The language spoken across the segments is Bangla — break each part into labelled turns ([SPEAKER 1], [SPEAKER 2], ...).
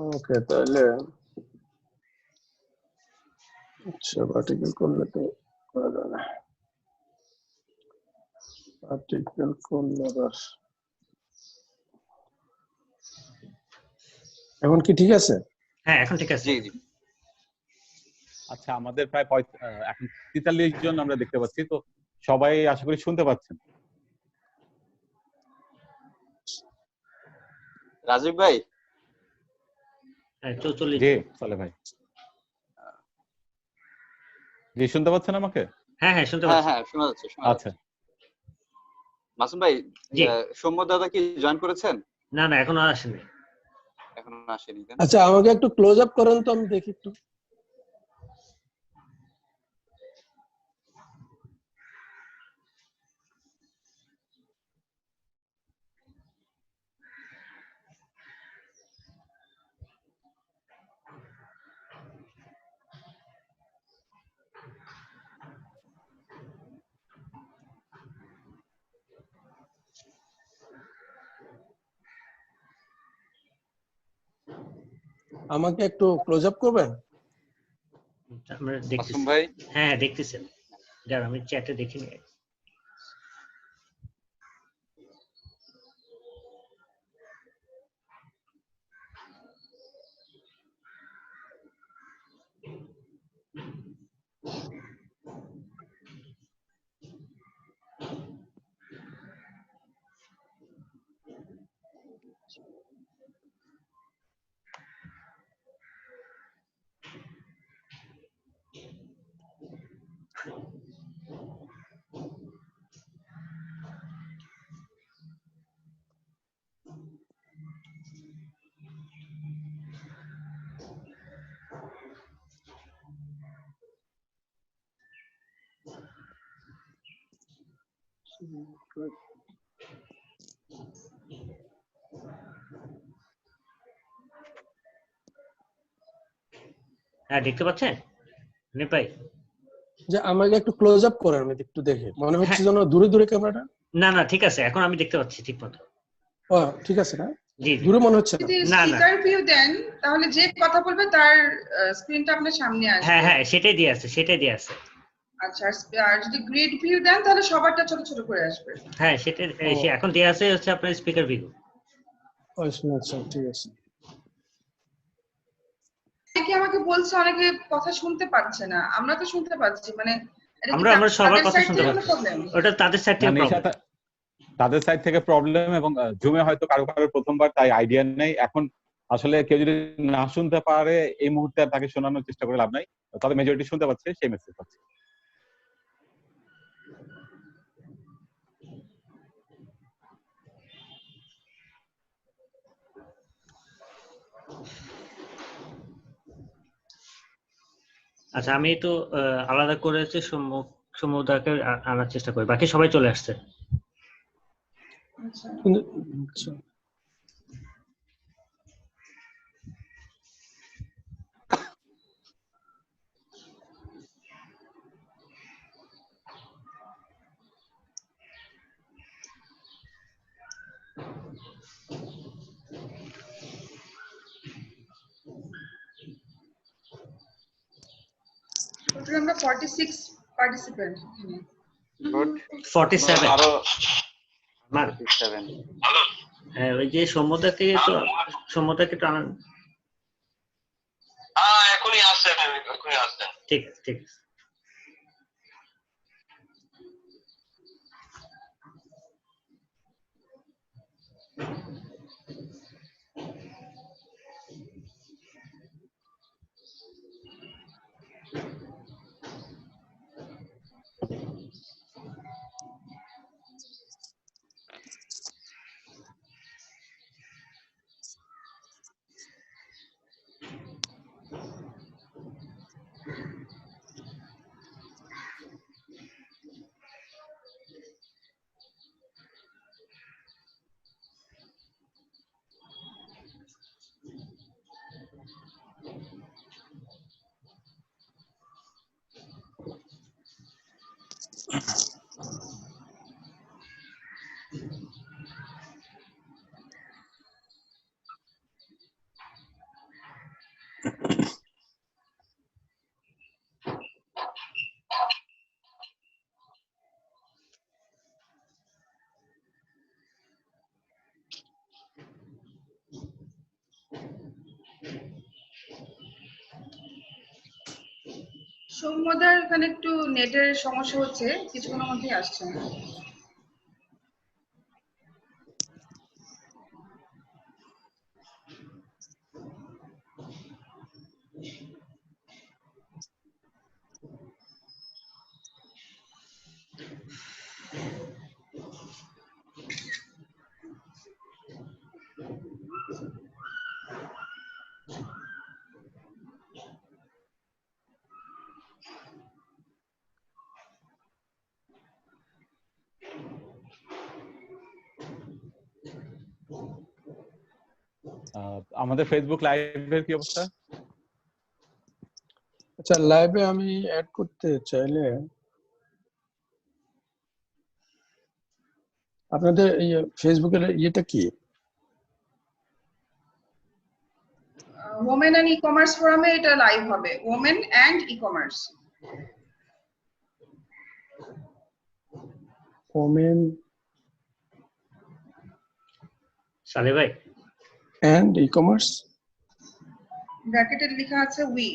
[SPEAKER 1] ওকে, তাহলে আচ্ছা পার্টিকেল করলে তো করা যাবে না। পার্টিকেল করলে আবার এখন কি ঠিক আছে?
[SPEAKER 2] হ্যাঁ এখন ঠিক আছে।
[SPEAKER 3] জি জি।
[SPEAKER 4] আচ্ছা আমাদের প্রায় এখন 43 জন আমরা দেখতে পাচ্ছি, তো সবাই আশা করি শুনতে পাচ্ছেন।
[SPEAKER 3] রাজীব ভাই।
[SPEAKER 2] হ্যাঁ 44
[SPEAKER 4] জি সালে ভাই, জি শুনতে পাচ্ছেন আমাকে?
[SPEAKER 2] হ্যাঁ হ্যাঁ শুনতে
[SPEAKER 3] হ্যাঁ
[SPEAKER 2] পাচ্ছি।
[SPEAKER 3] হ্যাঁ শোনা যাচ্ছে শোনা
[SPEAKER 4] আচ্ছা
[SPEAKER 3] যাচ্ছে। মাসুম ভাই,
[SPEAKER 2] জি।
[SPEAKER 3] সৌম্য দাদা কি জয়েন করেছেন?
[SPEAKER 2] না না এখনো আসেনি।
[SPEAKER 3] এখনো আসেনি কেন?
[SPEAKER 1] আচ্ছা আমাকে একটু ক্লোজ আপ করেন তো, আমি দেখি একটু। আমাকে একটু ক্লোজ আপ করবেন?
[SPEAKER 2] আমরা
[SPEAKER 3] মাসুম
[SPEAKER 2] দেখতেছি।
[SPEAKER 3] ভাই।
[SPEAKER 2] হ্যাঁ দেখতেছেন, যার আমি চ্যাটে দেখিনি। হ্যাঁ দেখতে পাচ্ছেন নিপাই?
[SPEAKER 1] যে আমাকে একটু ক্লোজ আপ করেন, আমি একটু দেখে, মনে হচ্ছে
[SPEAKER 2] হ্যাঁ।
[SPEAKER 1] যেন দূরে দূরে ক্যামেরাটা।
[SPEAKER 2] না না ঠিক আছে, এখন আমি দেখতে পাচ্ছি ঠিক মতো।
[SPEAKER 1] ও ঠিক আছে না?
[SPEAKER 2] জি জি।
[SPEAKER 1] দূরে মনে হচ্ছে না?
[SPEAKER 5] যদি
[SPEAKER 2] না, না।
[SPEAKER 5] স্পিকার ভিউ দেন তাহলে যে কথা বলবে তার স্ক্রিনটা আপনার সামনে আসবে।
[SPEAKER 2] হ্যাঁ হ্যাঁ সেটাই দিয়ে আছে, সেটাই দিয়ে আছে।
[SPEAKER 5] আচ্ছা আর যদি গ্রিড ভিউ দেন তাহলে সবারটা ছোট ছোট করে আসবে।
[SPEAKER 2] হ্যাঁ সেটাই সে এখন দিয়ে আছে হচ্ছে আপনার স্পিকার ভিউ।
[SPEAKER 1] আচ্ছা ঠিক আছে।
[SPEAKER 5] অনেকে আমাকে বলছে অনেকে কথা শুনতে পাচ্ছে না, আমরা তো শুনতে পাচ্ছি, মানে এটা কি
[SPEAKER 2] আমরা সবার
[SPEAKER 5] তাদের
[SPEAKER 2] কথা
[SPEAKER 5] সাইড
[SPEAKER 2] শুনতে
[SPEAKER 5] থেকে
[SPEAKER 2] পাচ্ছি।
[SPEAKER 5] প্রবলেম?
[SPEAKER 2] ওটা তাদের সাইড থেকে প্রবলেম।
[SPEAKER 4] তাদের সাইড থেকে প্রবলেম, এবং জুমে হয়তো কারো প্রথমবার, তাই আইডিয়া নেই। এখন আসলে কেউ যদি না শুনতে পারে এই মুহূর্তে আর তাকে শোনানোর চেষ্টা করে লাভ নাই, তবে মেজরিটি শুনতে পাচ্ছে, সেই মেসেজ পাচ্ছে।
[SPEAKER 2] আচ্ছা আমি তো আলাদা করেছি সমুদ্রকে আনার চেষ্টা করি, বাকি সবাই চলে আসছে।
[SPEAKER 5] আচ্ছা
[SPEAKER 1] আচ্ছা
[SPEAKER 5] টোটাল আমরা 46 পার্টিসিপেন্ট এখানে।
[SPEAKER 3] গুড।
[SPEAKER 2] 47
[SPEAKER 3] আরো
[SPEAKER 2] মান।
[SPEAKER 3] 47।
[SPEAKER 2] হ্যাঁ ওই যে সমুদ্রকে তো আনান।
[SPEAKER 6] এখনই আসছেন, এখনই আসছেন।
[SPEAKER 2] ঠিক আছে ঠিক আছে।
[SPEAKER 5] সৌম্যদার এখানে একটু নেটের সমস্যা হচ্ছে, কিছুক্ষণের মধ্যেই আসছে।
[SPEAKER 4] আমাদের ফেসবুক লাইভের কি অবস্থা?
[SPEAKER 1] আচ্ছা, লাইভে আমি অ্যাড করতে চাইলে আপনাদের ফেসবুকের ইয়েটা কি?
[SPEAKER 5] ওমেন অ্যান্ড ই কমার্স ফোরামে এটা লাইভ হবে, women and e commerce.
[SPEAKER 1] Women
[SPEAKER 2] সালে ভাই,
[SPEAKER 1] অ্যান্ড ই কমার্স।
[SPEAKER 5] ব্র্যাকেটে লেখা আছে উই।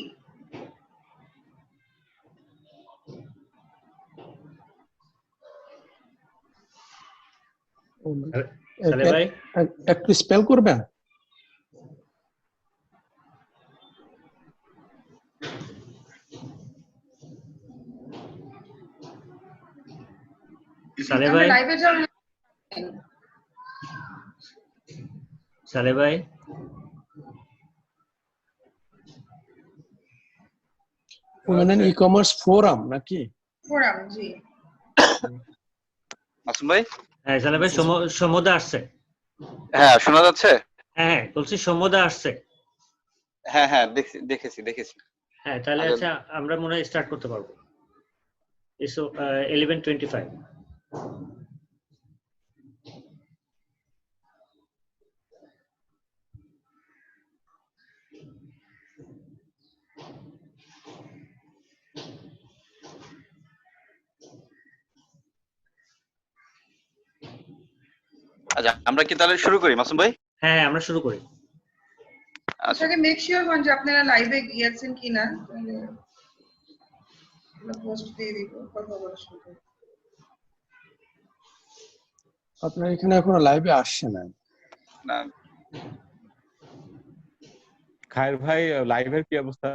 [SPEAKER 2] সালে ভাই,
[SPEAKER 1] একটু স্পেল করবেন?
[SPEAKER 2] সালে ভাই,
[SPEAKER 5] লাইভে যান।
[SPEAKER 2] সালে ভাই,
[SPEAKER 1] women and E commerce forum নাকি?
[SPEAKER 5] ফোরাম, জি।
[SPEAKER 3] মাসুম ভাই,
[SPEAKER 2] হ্যাঁ সালে ভাই, সমুদা আসছে।
[SPEAKER 3] হ্যাঁ শোনা যাচ্ছে?
[SPEAKER 2] হ্যাঁ হ্যাঁ, বলছি সমুদা আসছে।
[SPEAKER 3] হ্যাঁ হ্যাঁ, দেখেছি।
[SPEAKER 2] হ্যাঁ, তাহলে আচ্ছা আমরা মনে হয় স্টার্ট করতে পারবো। ইসো 11:25।
[SPEAKER 3] আচ্ছা, আমরা কি তাহলে শুরু করি মাসুম ভাই?
[SPEAKER 2] হ্যাঁ আমরা শুরু করি।
[SPEAKER 3] আচ্ছা,
[SPEAKER 5] আগে মেক শিওর হন যে আপনারা লাইভে গিয়েছেন কিনা, পোস্ট দিয়ে দিব কথা বলার সময়।
[SPEAKER 1] আপনার এখানে এখনো লাইভে আসছে না।
[SPEAKER 3] না,
[SPEAKER 4] খায়ের ভাই, লাইভের কি অবস্থা?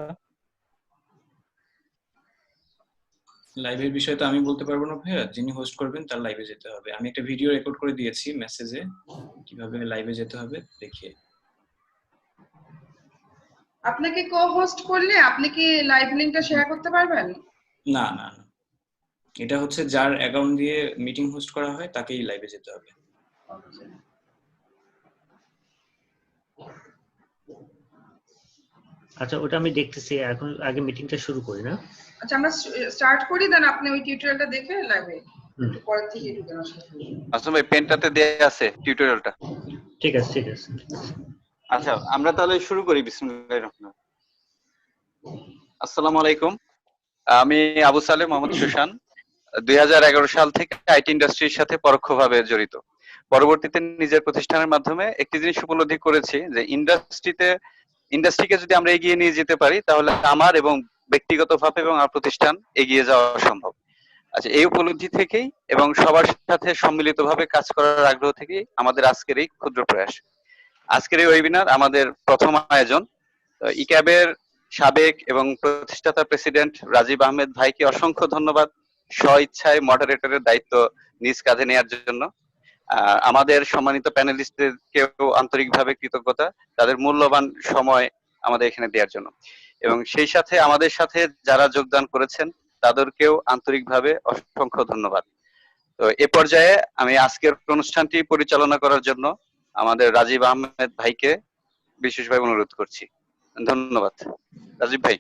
[SPEAKER 7] লাইভের বিষয়ে তো আমি বলতে পারবো না ভাইয়া, যিনি হোস্ট করবেন তার লাইভে যেতে হবে। আমি একটা ভিডিও রেকর্ড করে দিয়েছি মেসেজে, কিভাবে লাইভে যেতে হবে দেখিয়ে।
[SPEAKER 5] আপনাকে কো হোস্ট করলে আপনি কি লাইভ লিংকটা শেয়ার করতে পারবেন?
[SPEAKER 7] না না না, এটা হচ্ছে যার অ্যাকাউন্ট দিয়ে মিটিং হোস্ট করা হয় তাকেই লাইভে যেতে হবে।
[SPEAKER 2] আচ্ছা, ওটা আমি দেখতেছি, এখন আগে মিটিংটা শুরু করি না?
[SPEAKER 5] আচ্ছা, আমরা স্টার্ট করি, দেন আপনি ওই টিউটোরিয়ালটা দেখে লাইভে পরের থেকে ঢুকে আসুন।
[SPEAKER 3] মাসুম ভাই পেনটাতে দেয়া আছে টিউটোরিয়ালটা।
[SPEAKER 2] ঠিক আছে ঠিক আছে।
[SPEAKER 3] আচ্ছা, আমরা তাহলে শুরু করি। বিসমিল্লাহির রহমানির রহিম। আসসালামু আলাইকুম। আমি আবু সালেহ মোহাম্মদ সুশান। 2011 সাল থেকে আইটি ইন্ডাস্ট্রির সাথে পরোক্ষভাবে জড়িত। পরবর্তীতে নিজের প্রতিষ্ঠানের মাধ্যমে একটি জিনিস উপলব্ধি করেছি যে ইন্ডাস্ট্রিকে যদি আমরা এগিয়ে নিয়ে যেতে পারি তাহলে আমার এবং ব্যক্তিগতভাবে এবং আমার প্রতিষ্ঠান এগিয়ে যাওয়া সম্ভব। আচ্ছা, এই উপলব্ধি থেকেই এবং সবার সাথে সম্মিলিতভাবে কাজ করার আগ্রহ থেকেই আমাদের আজকের এই ক্ষুদ্র প্রয়াস। আজকের এই ওয়েবিনার আমাদের প্রথম আয়োজন। ইক্যাবের সাবেক এবং প্রতিষ্ঠাতা প্রেসিডেন্ট রাজীব আহমেদ ভাইকে অসংখ্য ধন্যবাদ স্ব-ইচ্ছায় মডারেটরের দায়িত্ব নিজ কাঁধে নেওয়ার জন্য। আমাদের সম্মানিত প্যানেলিস্টদেরকেও আন্তরিকভাবে কৃতজ্ঞতা তাদের মূল্যবান সময় আমাদের এখানে দেওয়ার জন্য, এবং সেই সাথে আমাদের সাথে যারা যোগদান করেছেন তাদেরকেও আন্তরিকভাবে অসংখ্য ধন্যবাদ। তো এ পর্যায়ে আমি আজকের অনুষ্ঠানটি পরিচালনা করার জন্য আমাদের রাজীব আহমেদ ভাইকে বিশেষভাবে অনুরোধ করছি। ধন্যবাদ। রাজীব ভাই।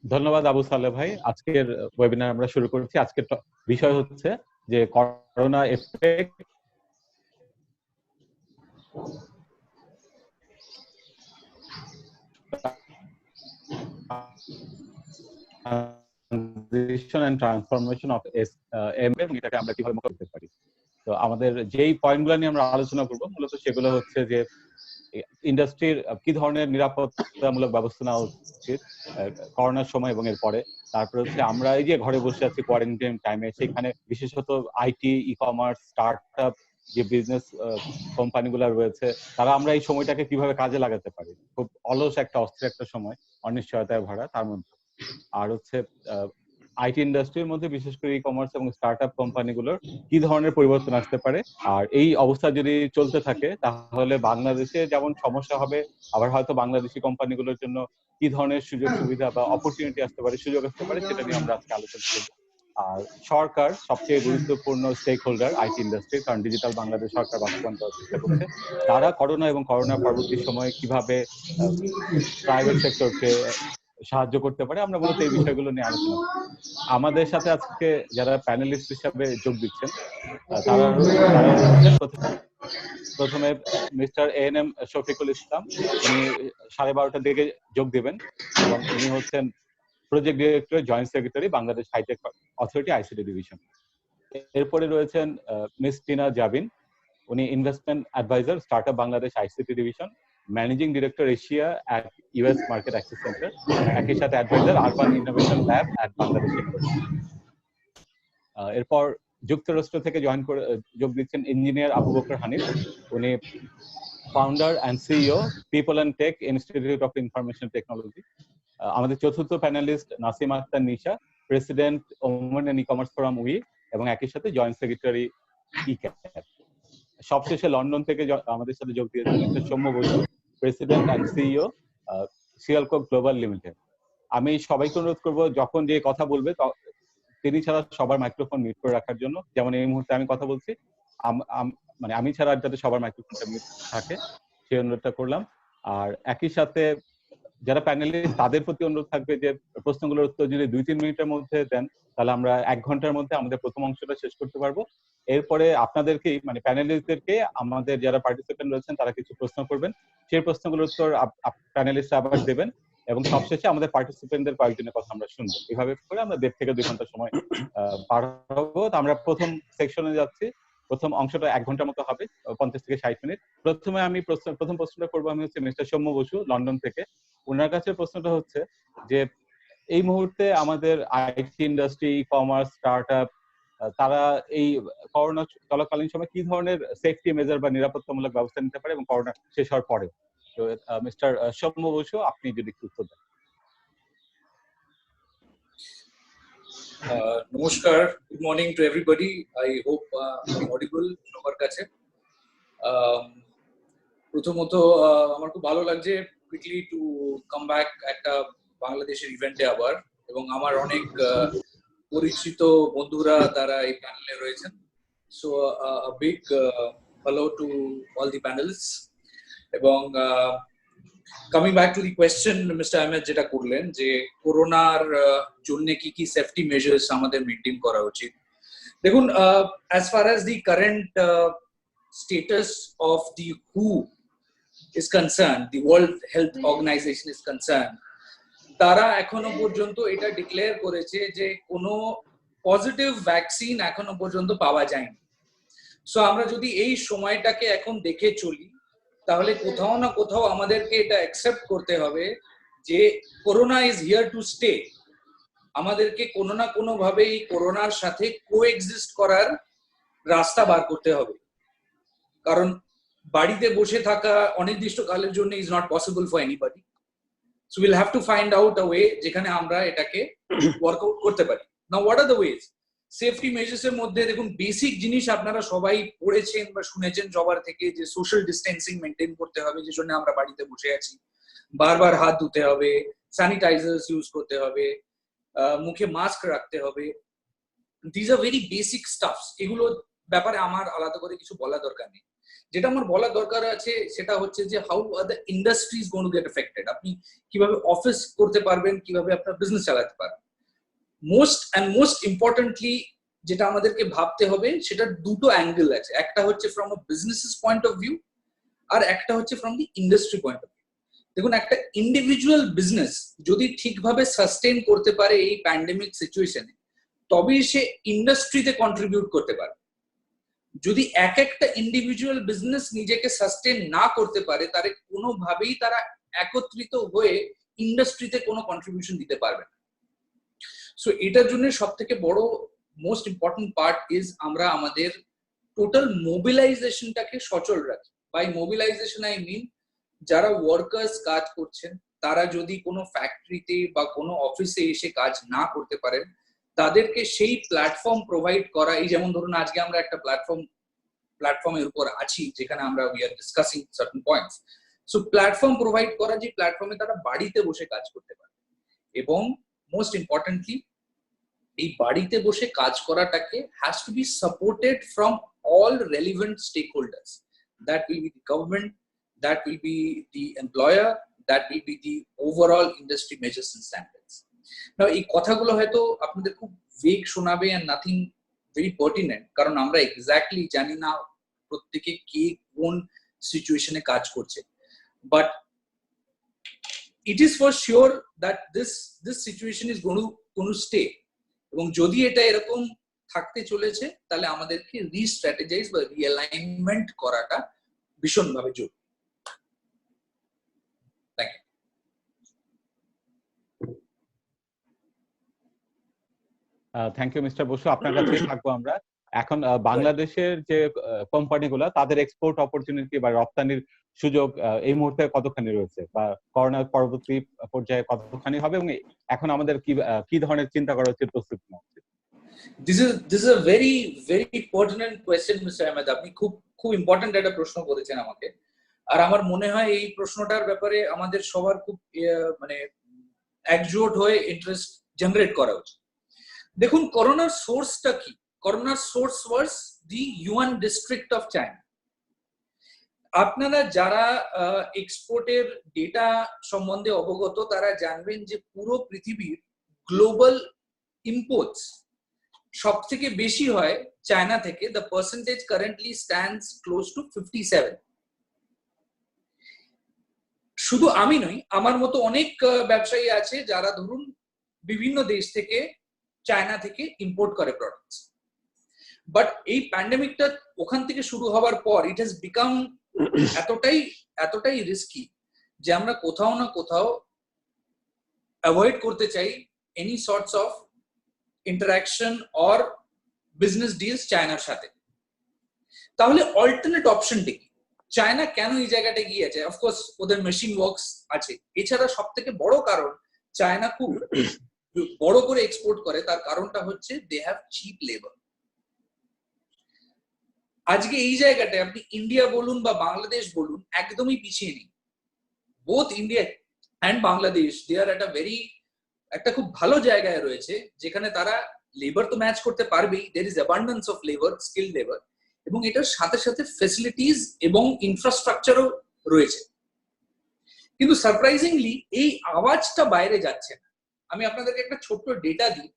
[SPEAKER 4] ধন্যবাদ আবু সালেহ ভাই। আজকের ওয়েবিনার আমরা শুরু করছি। আজকের বিষয় হচ্ছে যে corona effect transition and transformation of MM, এটাকে আমরা কিভাবে মোকাবিলা করতে পারি। তো আমাদের যেই পয়েন্টগুলো নিয়ে আমরা আলোচনা করব মূলত সেগুলো হচ্ছে যে ইন্ডাস্ট্রির কি ধরনের নিরাপত্তামূলক ব্যবস্থা নেওয়া উচিত করোনার সময় এবং এর পরে। তারপরে হচ্ছে আমরা এই যে ঘরে বসে আছি কোয়ারেন্টাইন টাইমে, সেখানে বিশেষত আইটি, ই কমার্স, স্টার্টআপ যে বিজনেস কোম্পানিগুলো রয়েছে, তারা আমরা এই সময়টাকে কিভাবে কাজে লাগাতে পারি। খুব অলস একটা অস্থির একটা সময়, অনিশ্চয়তায় ভরা তার মধ্যে। আর হচ্ছে আইটি ইন্ডাস্ট্রির মধ্যে বিশেষ করে ই কমার্স এবং স্টার্টআপ কোম্পানিগুলোর কি ধরনের পরিবর্তন আসতে পারে। আর এই অবস্থা যদি চলতে থাকে তাহলে বাংলাদেশে যেমন সমস্যা হবে, আবার হয়তো বাংলাদেশি কোম্পানিগুলোর জন্য কি ধরনের সুযোগ সুবিধা বা অপরচুনিটি আসতে পারে, সুযোগ আসতে পারে, সেটা নিয়ে আমরা আজকে আলোচনা করব। আর সরকার সবচেয়ে গুরুত্বপূর্ণ স্টেক হোল্ডার আইটি ইন্ডাস্ট্রি, কারণ ডিজিটাল বাংলাদেশ সরকার বাস্তবায়ন করার চেষ্টা করছে। তারা করোনা এবং করোনা পরবর্তী সময়ে কিভাবে প্রাইভেট সেক্টরকে সাহায্য করতে পারে, আমরা মূলত এই বিষয়গুলো নিয়ে আলোচনা করব। আমাদের সাথে আজকে যারা প্যানেলিস্ট হিসাবে যোগ দিচ্ছেন তারা প্রথমে মিস্টার ANM শফিকুল ইসলাম, উনি 12:30টার দিকে যোগ দিবেন এবং উনি হচ্ছেন project director, joint secretary, Bangladesh hi-tech authority ICT division. এরপরে রয়েছেন মিস টিনা জাবিন, উনি investment adviser, startup Bangladesh ICT division, managing director Asia at US market access center, একই সাথে adviser urban innovation lab at Bangladesh university. এরপর যুক্তরাষ্ট্র থেকে যোগ দিচ্ছেন ইঞ্জিনিয়ার আবু বকর হানিফ, উনি founder and CEO, people and tech institute of information technology. আমাদের চতুর্থ panelist Nasima Akter Nisha, president women and e commerce forum উই এবং একই সাথে জয়েন্ট সেক্রেটারি ইক্যাপ। সবশেষে লন্ডন থেকে আমাদের সাথে যোগ দিয়েছেন mister Soumya Basu, president and CEO Sialko global limited. আমি সবাইকে অনুরোধ করবো যখন যে কথা বলবে তিনি ছাড়া সবার মাইক্রোফোন মিউট করে রাখার জন্য। যেমন এই মুহূর্তে আমি কথা বলছি, মানে আমি ছাড়া যাতে সবার মাইক্রোফোনটা মিউট থাকে সেই অনুরোধটা করলাম। আর একই সাথে যারা প্যানেলিস্ট তাদের প্রতি অনুরোধ থাকবে যে প্রশ্নগুলোর উত্তর যদি 2-3 মিনিটের মধ্যে দেন তাহলে আমরা 1 ঘন্টার মধ্যে আমাদের প্রথম অংশটা শেষ করতে পারবো। এরপরে আপনাদেরকে মানে প্যানেলিস্টদেরকে আমাদের যারা পার্টিসিপেন্ট রয়েছেন তারা কিছু প্রশ্ন করবেন, সেই প্রশ্নগুলোর উত্তর প্যানেলিস্ট আবার দেবেন এবং সবশেষে আমাদের পার্টিসিপেন্টদের কয়েকজনের কথা আমরা শুনবো। এভাবে করে আমরা 1.5 থেকে 2 ঘন্টা সময় পার হবো। আমরা প্রথম সেকশনে যাচ্ছি। প্রথম অংশটা 1 ঘন্টার মতো হবে, 50 থেকে 60 মিনিট। প্রথমে আমি প্রথম প্রশ্নটা করবো আমি হচ্ছে মিস্টার সৌম্য বসু লন্ডন থেকে। ওনার কাছে প্রশ্নটা হচ্ছে যে এই মুহূর্তে আমাদের IT industry, e commerce, startup তারা এই করোনা চলাকালীন সময় কি ধরনের সেফটি মেজার বা নিরাপত্তামূলক ব্যবস্থা নিতে পারে এবং করোনা শেষ হওয়ার পরে। তো মিস্টার সৌম্য বসু, আপনি যদি একটু উত্তর দেন।
[SPEAKER 8] নমস্কার, good morning to everybody. I hope আমি অডিবল সবার কাছে। প্রথমত আমার খুব ভালো লাগছে কুইকলি টু কাম ব্যাক একটা বাংলাদেশের ইভেন্টে আবার, এবং আমার অনেক পরিচিত বন্ধুরা তারা এই প্যানেলে রয়েছেন। So a big hello to all the panelists. এবং coming back to the question mister Ahmed যেটা করলেন যে করোনার জন্য কি কি সেফটি মেজার্স আমাদের মেনটেন করা উচিত। দেখুন, as far as the current status of the WHO is concerned, the World Health Organization is concerned, তারা এখনো পর্যন্ত এটা ডিক্লেয়ার করেছে যে কোনো পজিটিভ ভ্যাকসিন এখনো পর্যন্ত পাওয়া যায়নি। সো আমরা যদি এই সময়টাকে এখন দেখে চলি তাহলে কোথাও না কোথাও আমাদেরকে এটা অ্যাকসেপ্ট করতে হবে যে corona is here to stay. আমাদেরকে কোনো না কোনো ভাবে এই করোনার সাথে কোএক্সিস্ট করার রাস্তা বার করতে হবে, কারণ বাড়িতে বসে থাকা অনির্দিষ্টকালের জন্য is not possible for anybody. So will have to find out a way যেখানে আমরা এটাকে ওয়ার্কআউট করতে পারি। Now what are the ways? Safety measures এর মধ্যে দেখুন, বেসিক জিনিস আপনারা সবাই পড়েছেন বা শুনেছেন সবার থেকে, যে সোশ্যাল ডিস্টেন্সিং মেনটেন করতে হবে, যে জন্য আমরা বাড়িতে বসে আছি। বারবার হাত ধুতে হবে, স্যানিটাইজার্স ইউজ করতে হবে, মুখে মাস্ক রাখতে হবে। This are very basic stuffs. এগুলো ব্যাপারে আমার আলাদা করে কিছু বলা দরকার নেই। যেটা আমার বলার দরকার আছে সেটা হচ্ছে যে how are the industries going to get affected. আপনি কিভাবে অফিস করতে পারবেন, কিভাবে আপনার বিজনেস চালাতে পারবেন। মোস্ট ইম্পর্টেন্টলি যেটা আমাদেরকে ভাবতে হবে সেটা দুটো অ্যাঙ্গেল আছে। একটা হচ্ছে from a businesses point of view, আর একটা হচ্ছে from the industry point of view. দেখুন, একটা ইন্ডিভিজুয়াল বিজনেস যদি ঠিকভাবে সাস্টেইন করতে পারে এই প্যান্ডেমিক সিচুয়েশনে, তবেই সে ইন্ডাস্ট্রিতে কন্ট্রিবিউট করতে পারে। যদি এক একটা ইন্ডিভিজুয়াল বিজনেস নিজেকে সাস্টেন না করতে পারে, তারে কোনোভাবেই তারা একত্রিত হয়ে ইন্ডাস্ট্রিতে কোনো কন্ট্রিবিউশন দিতে পারবে না। সো এটার জন্য সব থেকে বড় মোস্ট ইম্পর্টেন্ট পার্ট ইজ আমরা আমাদের টোটাল মোবিলাইজেশনটাকে সচল রাখি। বাই মোবিলাইজেশন আই মিন যারা ওয়ার্কার্স কাজ করছেন তারা যদি কোনো ফ্যাক্টরিতে বা কোনো অফিসে এসে কাজ না করতে পারেন, তাদেরকে সেই প্ল্যাটফর্ম প্রোভাইড করা। এই যেমন ধরুন আজকে আমরা একটা প্ল্যাটফর্মের উপর আছি যেখানে আমরা we are discussing certain points. So platform provide করা, যে প্ল্যাটফর্মে তারা বাড়িতে বসে কাজ করতে পারে, এবং মোস্ট ইম্পর্টেন্টলি এই বাড়িতে বসে কাজ করাটাকে has to be supported from all relevant stakeholders. That will be the government, that will be the employer, that will be the overall industry measures and standards. Now এই কথাগুলো হয়তো আপনাদের খুব ভেগ শোনাবে এন্ড নাথিং ভেরি পার্টিনেন্ট, কারণ আমরা এক্স্যাক্টলি জানি না প্রত্যেকে কে কোন সিচুয়েশনে কাজ করছে, but it is for sure that this situation is going to stay, এবং যদি এটা এরকম থাকতে চলেছে তাহলে আমাদেরকে রিস্ট্র্যাটেজাইজ বা রিঅ্যালাইনমেন্ট করাটা ভীষণভাবে জরুরি। Thank you.
[SPEAKER 4] Thank you mister Basu, আপনার কাছেই থাকবো আমরা এখন। বাংলাদেশের যে কোম্পানিগুলো তাদের এক্সপোর্ট অপরচুনিটি বা রপ্তানির সুযোগ এই মুহূর্তে কতখানি রয়েছে, বা করোনার পরবর্তী পর্যায়ে কতখানি হবে, এবং এখন আমাদের কি ধরনের চিন্তা করা উচিত, প্রস্তুতি নেওয়া উচিত?
[SPEAKER 8] This is a very pertinent question, Mr. Ahmed. আপনি খুব ইম্পর্টেন্ট একটা প্রশ্ন করেছেন আমাকে, আর আমার মনে হয় এই প্রশ্নটার ব্যাপারে আমাদের সবার খুব মানে একজোট হয়ে ইন্টারেস্ট জেনারেট করা উচিত। দেখুন, করোনার সোর্সটা কি? করোনার source was the yuan district of China. আপনারা যারা এক্সপোর্টের ডেটা সম্বন্ধে অবগত তারা জানবেন যে পুরো পৃথিবীর গ্লোবাল ইম্পোর্টস সব থেকে বেশি হয় চায়না থেকে। The percentage currently stands close two 57। শুধু আমি নই, আমার মতো অনেক ব্যবসায়ী আছে যারা ধরুন বিভিন্ন দেশ থেকে চায়না থেকে ইম্পোর্ট করে প্রোডাক্টস। বাট এই প্যান্ডেমিকটা ওখান থেকে শুরু হওয়ার পর ইট হ্যাজ বিকাম এতটাই রিস্কি যে আমরা কোথাও না কোথাও অ্যাভয়েড করতে চাই any sorts of interaction or business deals চায়নার সাথে। তাহলে অল্টারনেট অপশনটি কি? চায়না কেন এই জায়গাটা গিয়ে আছে? অফকোর্স ওদের মেশিন ওয়ার্কস আছে, এছাড়া সব থেকে বড় কারণ চায়না খুব বড় করে এক্সপোর্ট করে, তার কারণটা হচ্ছে দে হ্যাভ চিপ লেবার। আজকে এই জায়গাটায় আপনি ইন্ডিয়া বলুন বা বাংলাদেশ বলুন একদমই পিছিয়ে নেই। বোথ ইন্ডিয়া অ্যান্ড বাংলাদেশ দে আর একটা খুব ভালো জায়গায় রয়েছে যেখানে তারা লেবার তো ম্যাচ করতে পারবেই, there is abundance of labour, skill labour, এবং এটার সাথে সাথে ফ্যাসিলিটিস এবং ইনফ্রাস্ট্রাকচারও রয়েছে। কিন্তু সারপ্রাইজিংলি এই আওয়াজটা বাইরে যাচ্ছে না। আমি আপনাদেরকে একটা ছোট্ট ডেটা দিই।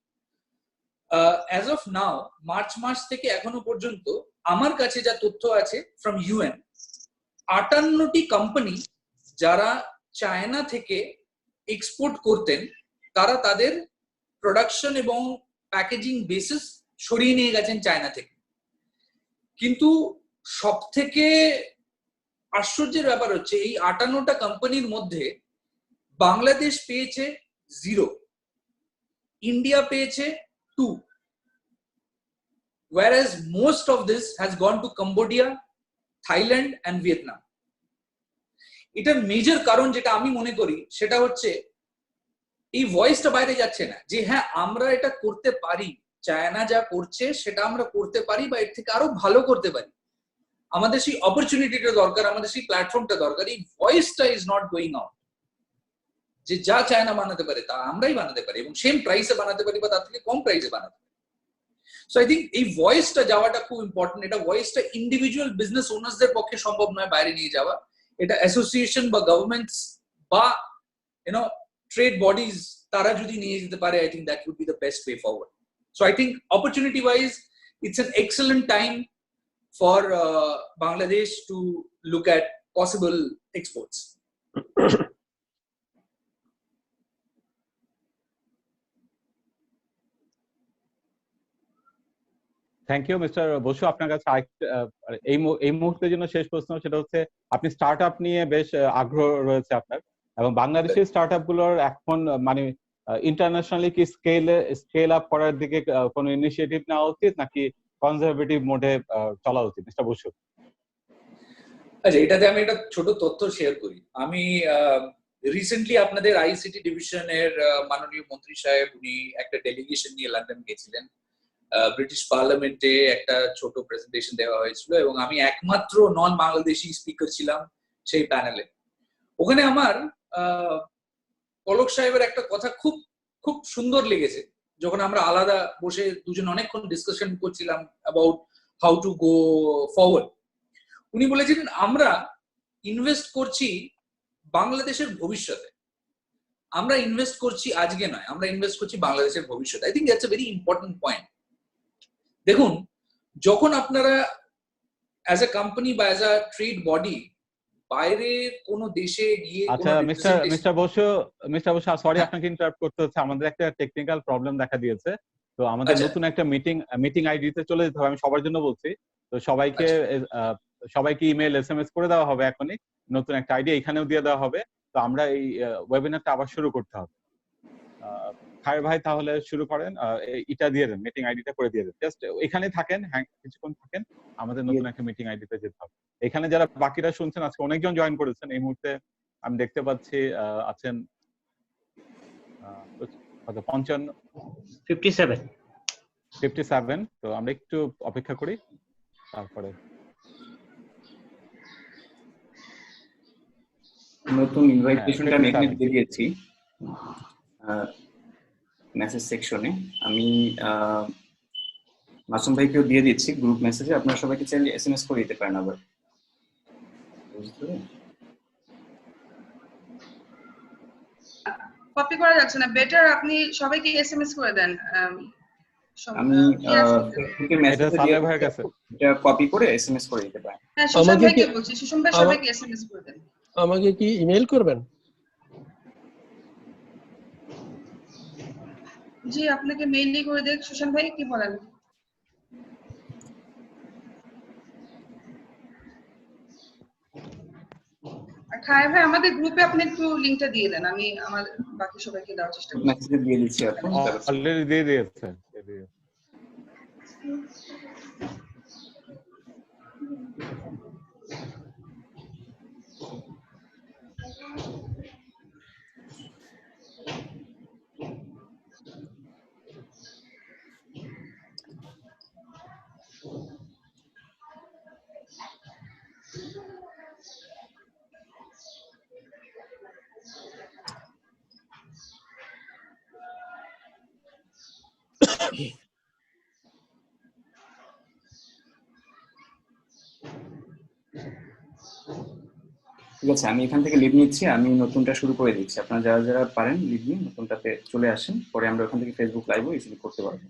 [SPEAKER 8] অ্যাজ অফ নাও মার্চ মাস থেকে এখনো পর্যন্ত আমার কাছে যা তথ্য আছে ফ্রম ইউএন, 58টি কোম্পানি যারা চায়না থেকে এক্সপোর্ট করতেন তারা তাদের প্রোডাকশন এবং প্যাকেজিং বেসিস সরিয়ে নিয়ে গেছেন চায়না থেকে। কিন্তু সব থেকে আশ্চর্যের ব্যাপার হচ্ছে এই 58টা কোম্পানির মধ্যে বাংলাদেশ পেয়েছে 0, ইন্ডিয়া পেয়েছে 2, whereas most of this has gone to Cambodia, Thailand and Vietnam. এটার মেজর কারণ যেটা আমি মনে করি সেটা হচ্ছে এই ভয়েসটা বাইরে যাচ্ছে না যে হ্যাঁ আমরা এটা করতে পারি, চায়না যা করছে সেটা আমরা করতে পারি বা এর থেকে আরো ভালো করতে পারি। আমাদের সেই অপরচুনিটিটা দরকার, আমাদের সেই প্ল্যাটফর্মটা দরকার। এই ভয়েসটা ইজ নট গোয়িং আউট যে যা চায়না বানাতে পারে তা আমরাই বানাতে পারি এবং সেম প্রাইসে বানাতে পারি বা তার থেকে কম প্রাইসে বানাতে পারি। সো আই থিঙ্ক এই ভয়েসটা যাওয়াটা খুব ইম্পর্টেন্ট। এটা ভয়েসটা ইন্ডিভিজুয়াল বিজনেস ওনার্সদের পক্ষে সম্ভব নয় বাইরে নিয়ে যাওয়া, এটা অ্যাসোসিয়েশন বা গভর্নমেন্টস বা ট্রেড বডিজ তারা যদি নিয়ে যেতে পারে, I think that would be the best way forward. So I think opportunity wise it's an excellent time for Bangladesh to look at possible exports.
[SPEAKER 4] Thank you mister Basu. আপনার কাছে এই মুহূর্তের জন্য শেষ প্রশ্ন, সেটা হচ্ছে আপনি স্টার্টআপ নিয়ে বেশ আগ্রহ রয়েছে আপনার, এবং বাংলাদেশের স্টার্টআপ গুলোর এখন মানে ইন্টারন্যাশনালি কি স্কেল আপ করার দিকে কোনো ইনিশিয়েটিভ নেওয়া উচিত নাকি কনজারভেটিভ মোডে চলা উচিত, মিস্টার বসু?
[SPEAKER 8] আচ্ছা, এটাতে আমি একটা ছোট তথ্য শেয়ার করি। আমি রিসেন্টলি আপনাদের আইসিটি ডিভিশনের মাননীয় মন্ত্রী সাহেব উনি একটা ডেলিগেশন নিয়ে লন্ডন গেছিলেন। ব্রিটিশ পার্লামেন্টে একটা ছোট প্রেজেন্টেশন দেওয়া হয়েছিল এবং আমি একমাত্র নন বাংলাদেশি স্পিকার ছিলাম সেই প্যানেলে। ওখানে আমার পলক সাহেবের একটা কথা খুব খুব সুন্দর লেগেছে। যখন আমরা আলাদা বসে দুজন অনেকক্ষণ ডিসকাশন করছিলাম about how to go forward, উনি বলেছিলেন আমরা ইনভেস্ট করছি বাংলাদেশের ভবিষ্যতে, আমরা ইনভেস্ট করছি আজকে নয়, আমরা ইনভেস্ট করছি বাংলাদেশের ভবিষ্যতে। I think that's a very important point. দেখুন, যখন আপনারা অ্যাজ আ কোম্পানি বা অ্যাজ আ ট্রেড বডি বাইরে কোনো দেশে গিয়ে,
[SPEAKER 4] আচ্ছা মিস্টার বসু সরি আপনাকে ইন্টারাপ্ট করতে হচ্ছে, আমাদের একটা টেকনিক্যাল প্রবলেম দেখা দিয়েছে, তো আমাদের নতুন একটা মিটিং আইডি তে চলে যেতে হবে। আমি সবার জন্য বলছি, তো সবাইকে ইমেল এসএমএস করে দেওয়া হবে এখনই, নতুন একটা আইডি এখানেও দিয়ে দেওয়া হবে। তো আমরা এই ওয়েবিনারটা আবার শুরু করতে হবে। খায়ের ভাই তাহলে শুরু করেন, এটা দিয়ে দেন, মিটিং আইডিটা করে দিয়ে দেন, জাস্ট এখানে থাকেন, হ্যাঁ কিছুক্ষণ থাকেন, আমাদের নতুন একটা মিটিং আইডিতে যেতে হবে। এখানে যারা বাকিরা শুনছেন, আজকে অনেকজন জয়েন করেছেন, এই মুহূর্তে আমি দেখতে পাচ্ছি আছেন 57। তো আমরা একটু অপেক্ষা করি, তারপরে
[SPEAKER 9] নতুন ইনভাইটেশনটা আমি এখানে দিয়ে দিয়েছি মেসেজ সেকশনে। আমি মাসুম ভাইকেও দিয়ে দিচ্ছি গ্রুপ মেসেজে, আপনারা সবাইকে চাইলে এসএমএস করে দিতে পারেন আবার।
[SPEAKER 5] কপি করা যাচ্ছে না, বেটার আপনি সবাইকে এসএমএস করে দেন।
[SPEAKER 9] আমি ফেসবুকে মেসেজ দিয়ে ভাইয়ের কাছে এটা কপি করে এসএমএস করে দিতে পারেন।
[SPEAKER 5] হ্যাঁ, সুশান্ত ভাইকে বলছি, সুশান্ত ভাই সবাইকে এসএমএস করে দেন।
[SPEAKER 1] আমাকে কি ইমেল করবেন?
[SPEAKER 5] জি, আপনাকে মেইলই করে দেখ। সুশান্ত ভাই কি বলেন? আর খায় ভাই আমাদের গ্রুপে আপনি একটু লিংকটা দিয়ে দেন, আমি আমার বাকি সবাইকে দেওয়ার চেষ্টা করব।
[SPEAKER 9] মেসেজে দিয়ে দিচ্ছি আপনি
[SPEAKER 4] অলরেডি দিয়ে দিয়েছে।
[SPEAKER 9] ঠিক আছে, আমি এখান থেকে লিভ নিচ্ছি, আমি নতুনটা শুরু করে দিচ্ছি। আপনারা যারা যারা পারেন লিভ নিন, নতুনটাতে চলে আসেন, পরে আমরা ওখান থেকে ফেসবুক লাইভও ইজিলি করতে পারবো।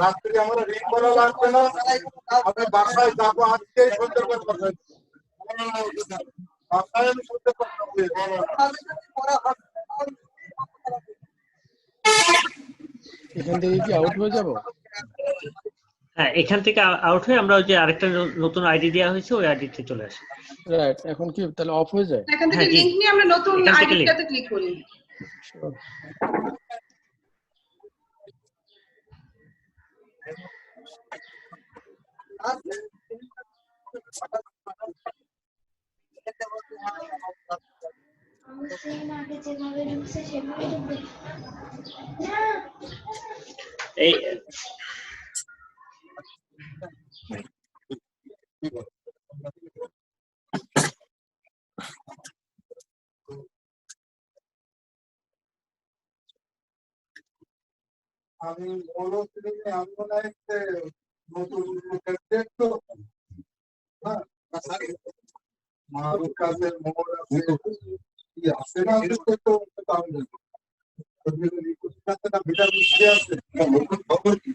[SPEAKER 10] রাত্রি আমরা রিং করা লাগবে না, আমি বাসায় যাবো আজকে সন্ধ্যে করতে বাসায় আমি সন্ধ্যে করতে।
[SPEAKER 1] এখান থেকে কি আউট হয়ে যাব?
[SPEAKER 2] হ্যাঁ, এখান থেকে আউট হয়ে আমরা ওই যে আরেকটা নতুন আইডি দেওয়া হয়েছে ওই আইডিতে চলে আসি।
[SPEAKER 1] রাইট, এখন কি তাহলে অফ হয়ে যায়?
[SPEAKER 5] এখান থেকে লিংক নিয়ে আমরা নতুন আইডিটাতে ক্লিক করি।
[SPEAKER 2] এই
[SPEAKER 10] আমি বলো আমি মনে হয় নতুন দেখতো মারুফ কাছে মোড় আছে কি আসে না আসে তো তাহলে না বিটার মিশে আছে নতুন খবর কি